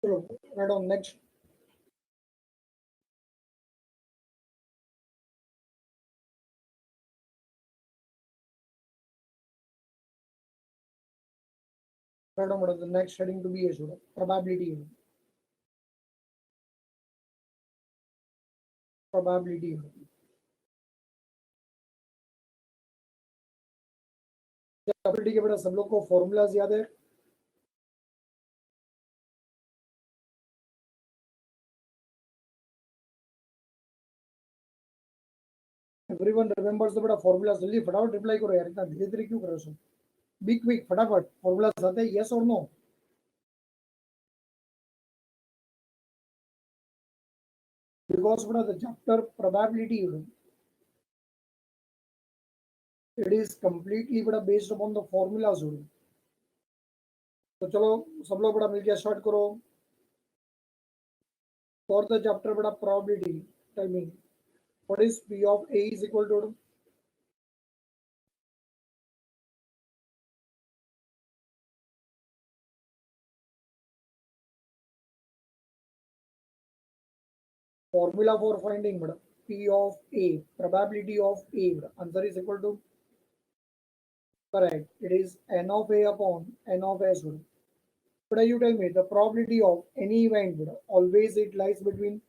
Right on next. Right on, the next heading to be issued. Probability. Probability. Probability के बेटा सब लोग को फॉर्मूलाज याद है? एवरीवन रिमेंबर्स द बेटा फॉर्मूलाज? जल्दी फटाफट रिप्लाई करो यार, इतना धीरे धीरे क्यों कर रहे हो? बी क्विक, फटाफट फॉर्मूलाज आते हैं, यस और नो? Because बेटा the chapter probability, it is completely बेटा based upon the formulas. तो चलो सब लोग बेटा मिलकर स्टार्ट करो. For the chapter बेटा probability, tell me what is P of A is equal to? Formula for finding बेटा P of A, probability of A, answer is equal to, correct, it is N of A upon N of S. But you tell me the probability of any event, always it lies between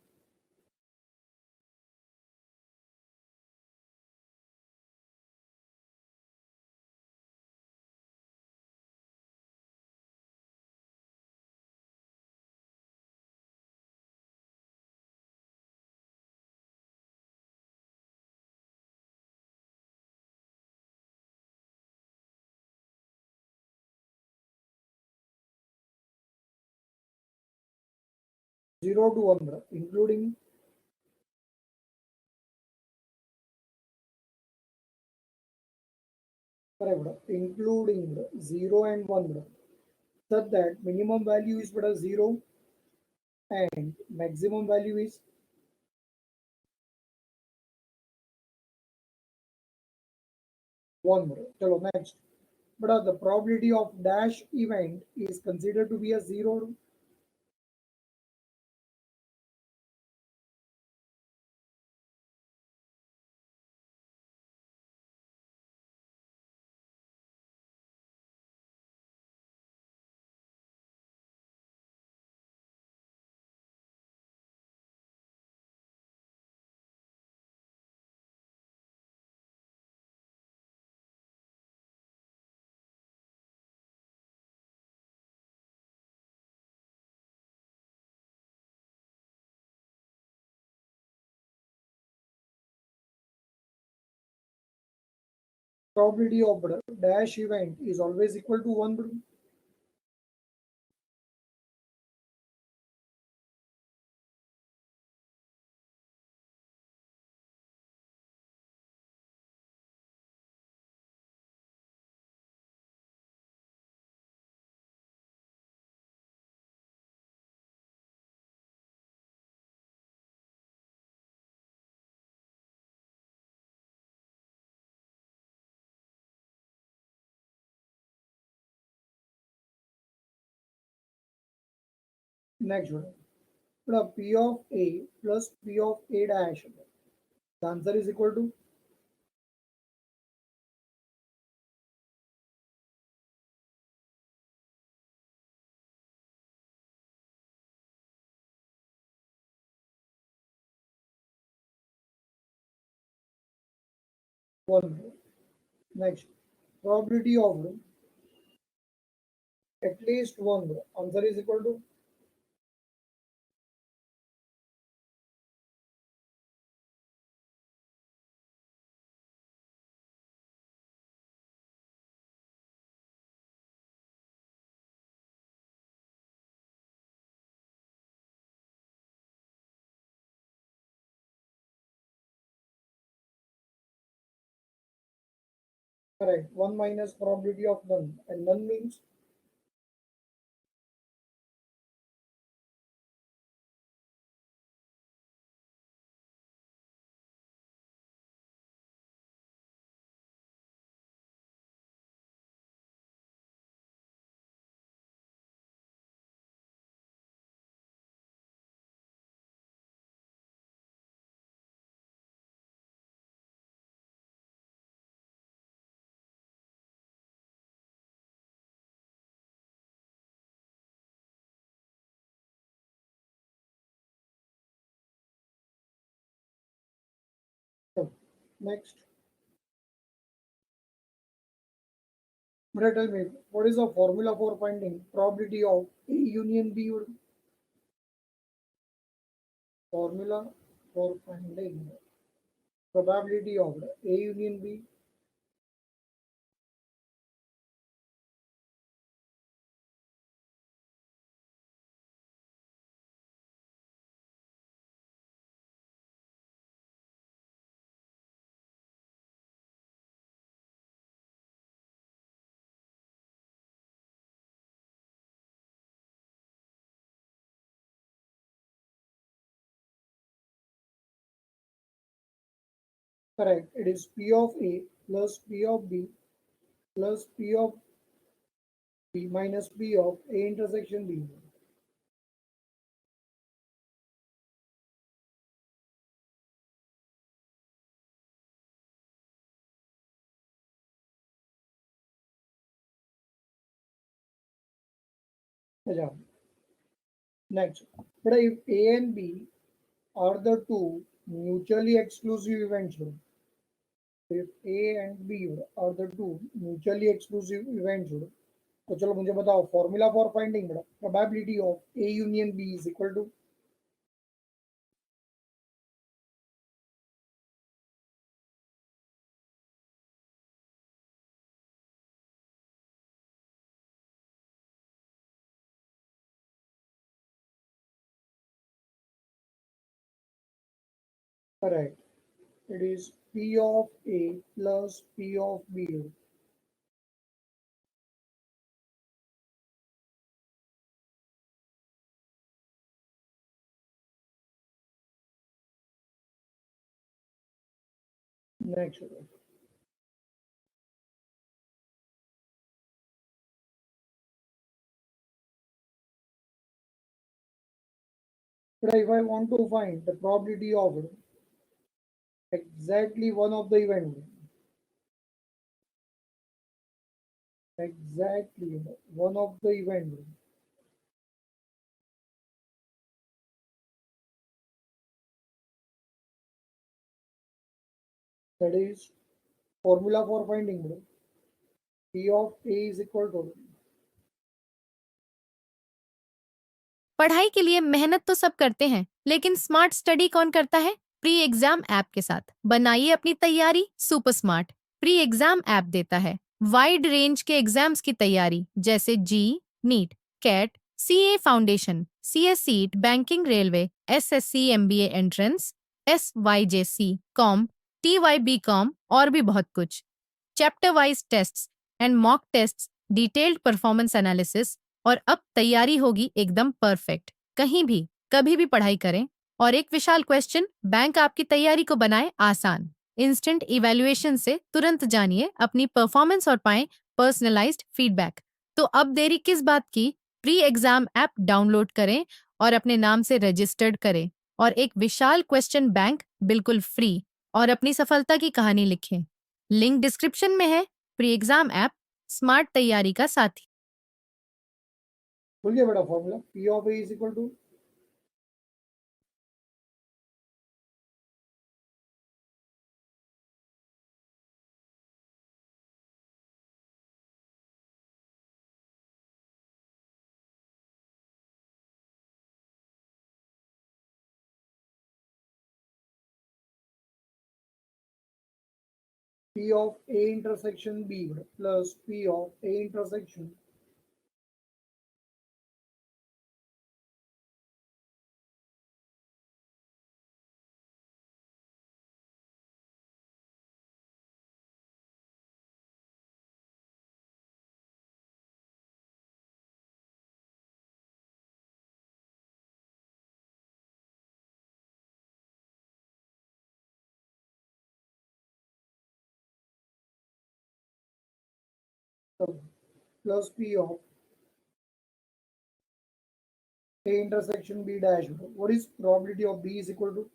0 to 1, including correct, including 0 and 1, such that minimum value is 0 and maximum value is 1. Chalo, next. But the probability of dash event is considered to be a 0. Probability of dash event is always equal to 1. Next one. But P of A plus P of A dash. The answer is equal to 1. Next. Probability of at least 1. Answer is equal to, correct, 1 minus probability of none. And none means Next, but tell me, what is the formula for finding probability of A union B? Formula for finding probability of A union B. Correct. It is P of A plus P of B plus P of B minus P of A intersection B. अच्छा. Next, but if A and B are the two mutually exclusive events, if A and B are the two mutually exclusive events, तो चलो मुझे बताओ formula for finding probability of A union B is equal to. Correct. It is P of A plus P of B. Next. But if I want to find the probability of exactly one of the event, exactly one of the event, that is formula for finding P of A is equal to. पढ़ाई के लिए मेहनत तो सब करते हैं, लेकिन smart study कौन करता है? प्री एग्जाम ऐप के साथ बनाइए अपनी तैयारी super smart. Pre exam app देता है वाइड रेंज के एग्जाम्स की तैयारी, जैसे JEE, NEET, CAT, CA foundation, CS seat, banking, railway, SSC, MBA entrance, SYJC, com, TYB com और भी बहुत कुछ। Chapter wise tests and mock tests, detailed performance analysis, और अब तैयारी होगी एकदम परफेक्ट। कहीं भी कभी भी पढ़ाई करें, और एक विशाल क्वेश्चन बैंक आपकी तैयारी को बनाए आसान। इंस्टेंट इवैल्यूएशन से तुरंत जानिए अपनी परफॉर्मेंस और पाएं पर्सनलाइज्ड फीडबैक। तो अब देरी किस बात की? प्री एग्जाम ऐप डाउनलोड करें और अपने नाम से रजिस्टर्ड करें, और एक विशाल क्वेश्चन बैंक बिल्कुल फ्री, और अपनी सफलता की कहानी लिखें। लिंक डिस्क्रिप्शन में है। प्री एग्जाम ऐप स्मार्ट तैयारी का साथी। बोलिए बेटा formula P of A is equal to. P of A intersection B plus P of A intersection plus P of A intersection B dash. What is probability of B is equal to?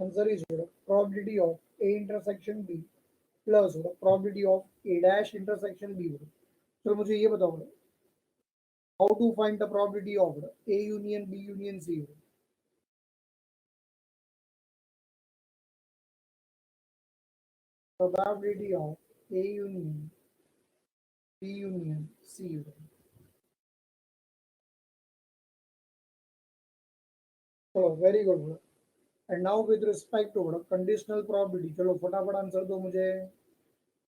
Answer is probability of A intersection B plus probability of A dash intersection B. तो मुझे ये बताओ how to find the probability of A union B union C. Probability of A union B union C. चलो very good. And now with respect to conditional probability, चलो फटाफट answer दो मुझे.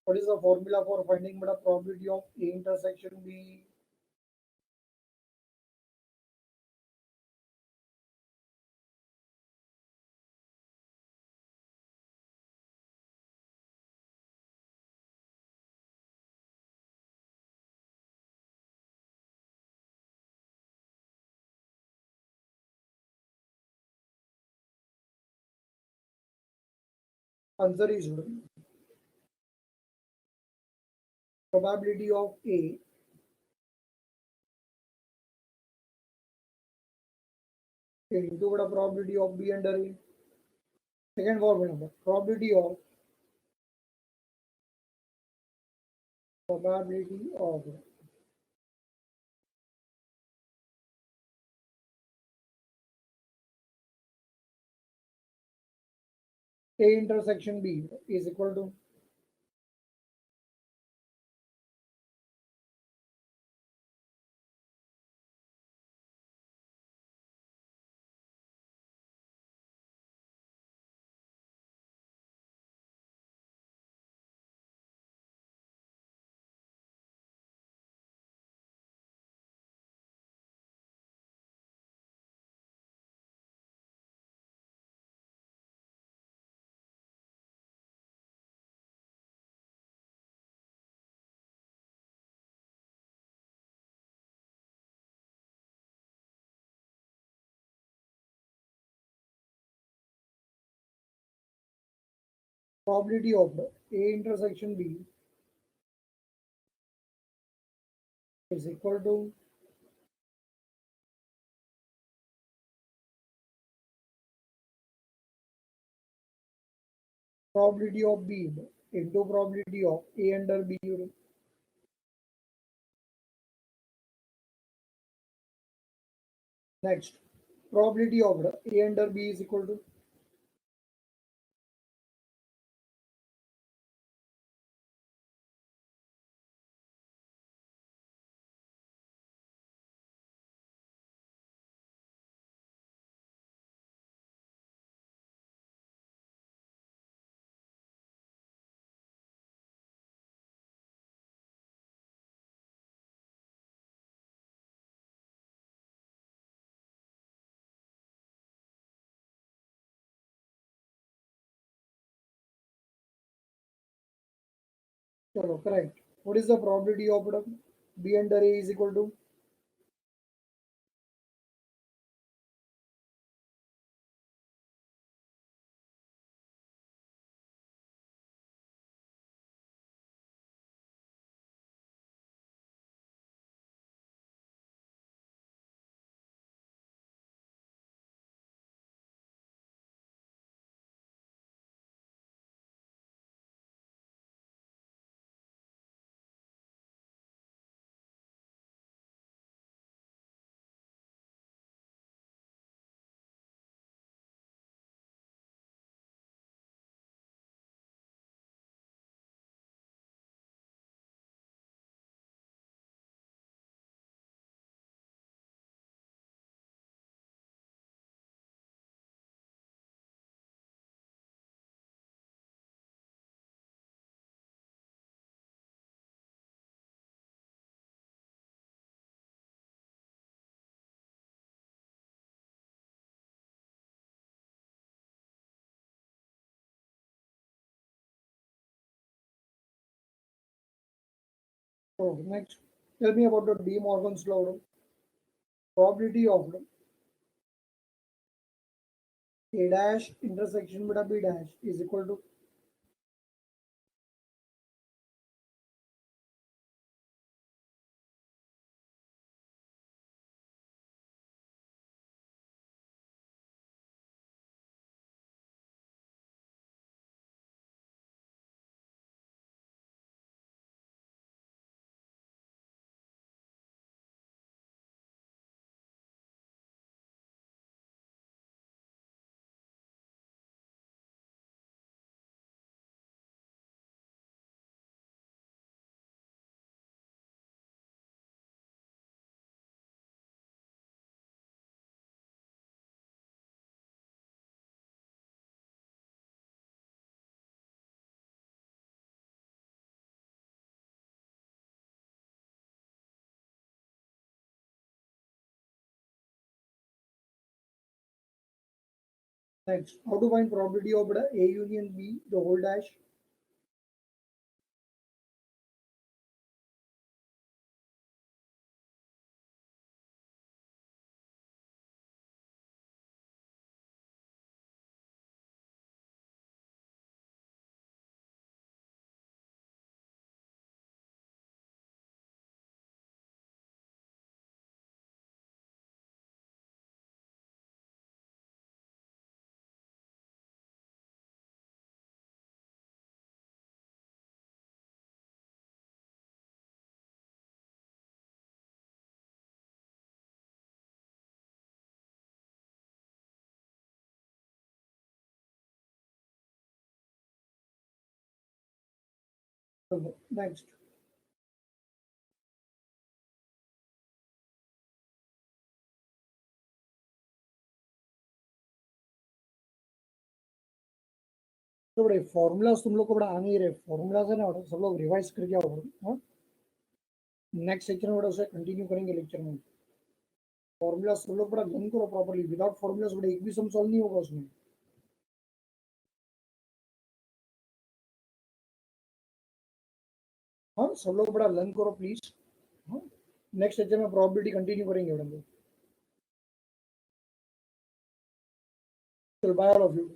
What is the formula for finding the probability of A intersection B? Answer is probability of A into the probability of B under A. Second formula, probability of A intersection B is equal to probability of A intersection B is equal to probability of B into probability of A under B. Next, probability of A under B is equal to correct. What is the probability of B under A is equal to next? Tell me about the De Morgan's law. Probability of A dash intersection with B dash is equal to Next, how to find probability of A union B, the whole dash? Next, तो बड़े formulas तुम लोग को बड़ा आ नहीं रहे, formulas है ना सब लोग रिवाइज करके आओ। नेक्स्ट सेक्शन में उसे कंटिन्यू करेंगे लेक्चर में। फॉर्मूला सब लोग बड़ा लर्न करो प्रॉपर्ली, विदाउट फॉर्मूलाज बड़े एक भी सम सॉल्व नहीं होगा उसमें। हाँ, सब लोग बड़ा लर्न करो प्लीज। हाँ, नेक्स्ट सेक्शन में प्रोबेबिलिटी कंटिन्यू करेंगे हम लोग। चल बाय ऑल ऑफ यू।